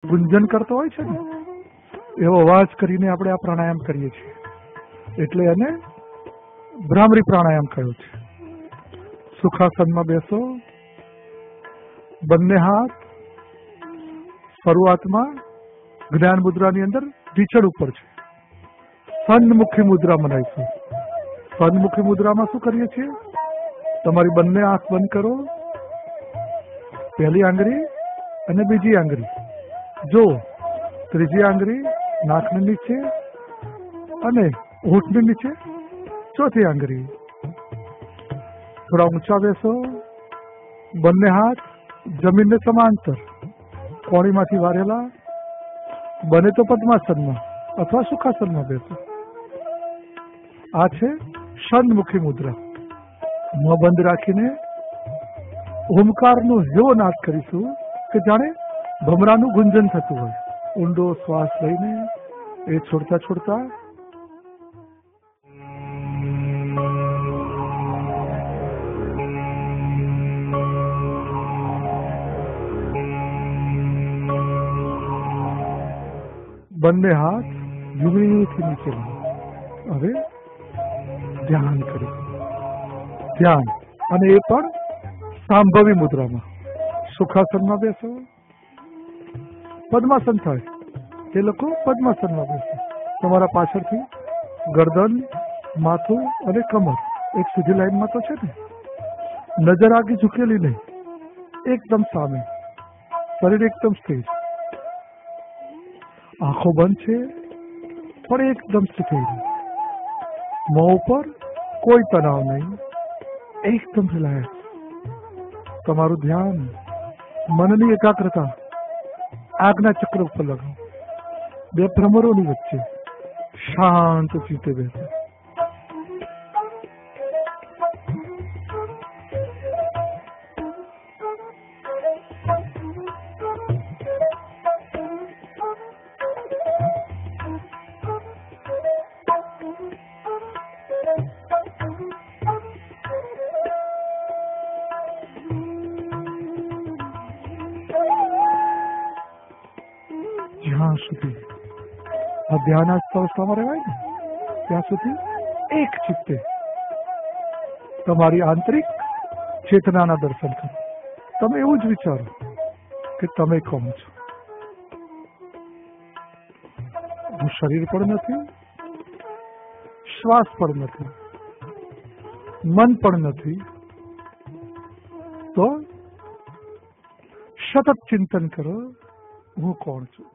ગુંજન કરતો હોય છે ને એવો અવાજ કરીને આપણે આ પ્રાણાયામ કરીએ છીએ, એટલે એને ભ્રામરી પ્રાણાયામ કહ્યું છે. સુખાસનમાં બેસો, બંને હાથ શરૂઆતમાં જ્ઞાન મુદ્રાની અંદર ઢીચણ ઉપર છે. સન્મુખી મુદ્રા બનાવીશું. સન્મુખી મુદ્રામાં શું કરીએ છીએ? તમારી બંને આંખ બંધ કરો, પહેલી આંગળી અને બીજી આંગળી જો, ત્રીજી આંગળી નાકની નીચે અને હોઠની નીચે, ચોથી આંગળી. થોડા ઊંચા બેસો, બંને હાથ જમીનને સમાંતર, કોણીમાંથી વારેલા, બને તો પદ્માસનમાં અથવા સુખાસનમાં બેસો. આ છે ષણમુખી મુદ્રા. મોં બંધ રાખીને ઓમકારનો એવો નાદ કરીશું કે જાણે ભમરાનું ગુંજન થતું હોય. ઊંડો શ્વાસ લઈને એ છોડતા છોડતા બંને હાથ યુગીથી નીચે લાવો. હવે ધ્યાન કરી, ધ્યાન, અને એ પણ સાંભવી મુદ્રામાં. સુખાસનમાં બેસો, પદ્માસન થાય એ લોકો પદ્માસનમાં બેસો. તમારા પાછળથી ગરદન, માથું અને કમર એક સીધી લાઈનમાં તો છે ને. નજર આગે ઝૂકેલી નહીં, એકદમ સામે, શરીર એકદમ સ્થિર, આંખો બંધ છે પણ એકદમ સ્થિર, મોં ઉપર કોઈ તણાવ નહીં, એકદમ રિલેક્સ. તમારું ધ્યાન, મનની એકાગ્રતા આજ્ઞા ચક્ર ઉપર લગાવો. બે ભ્રમરોની વચ્ચે શાંત ચિત્તે બેસો. જ્યાં સુધી આ ધ્યાનાસ્થ અવસ્થામાં રહેવાય ને ત્યાં સુધી એક ચિત્તે તમારી આંતરિક ચેતનાના દર્શન કરો. તમે એવું જ વિચારો કે તમે કોણ છો. હું શરીર પણ નથી, શ્વાસ પણ નથી, મન પણ નથી, તો સતત ચિંતન કરો હું કોણ છું.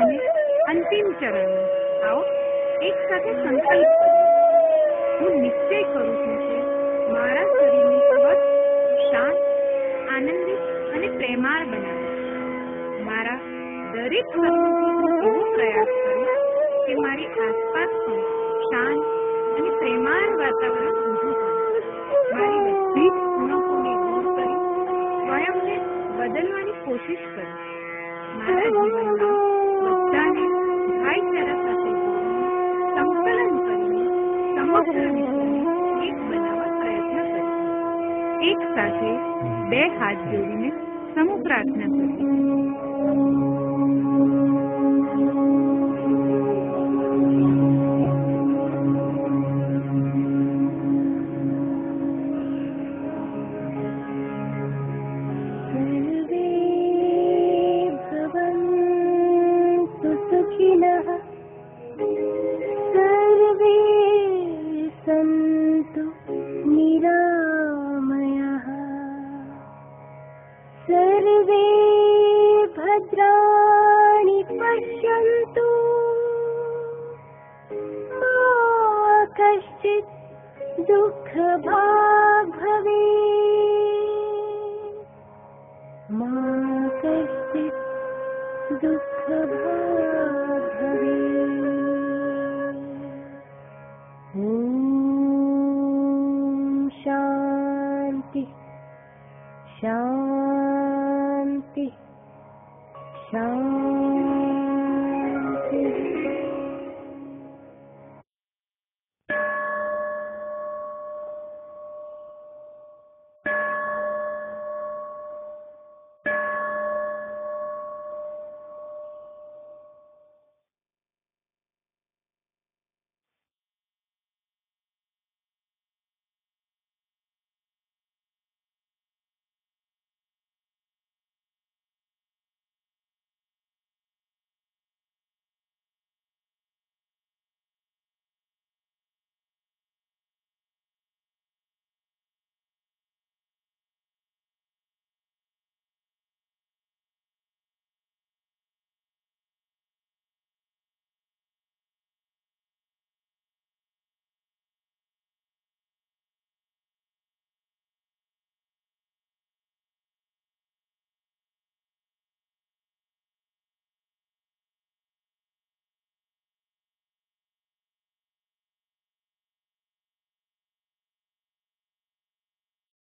અને અંતિમ ચરણમાં આવો એક સાથે સંકલ્પ કરો. હું નિશ્ચય કરું છું કે મારા શરીરને સ્વસ્થ, શાંત, આનંદિત અને પ્રેમાળ બનાવીશ. મારા દરેક કર્મથી હું એવો પ્રયાસ કરું કે મારી આસપાસ પણ શાંત અને પ્રેમાળ વાતાવરણ ઊભું થાય. મારી બધી જ ઉણપોને દૂર કરી સ્વયંને બદલવાની કોશિશ કરું. મારા જીવનમાં બધાને ભાઈચારા સાથે જોડીને સંકલન કરીને સમગ્ર વિશ્વને એક બનાવવા પ્રયત્ન કરું. એક સાથે બે હાથ જોડીને સમૂહ પ્રાર્થના કરીએ. सर्वे भद्राणि पश्यन्तु मा कश्चित् दुःखभाग् भवेत् मा कश्चित् दुःखभाग् भवेत्। ॐ शान्ति शान्ति शान्ति।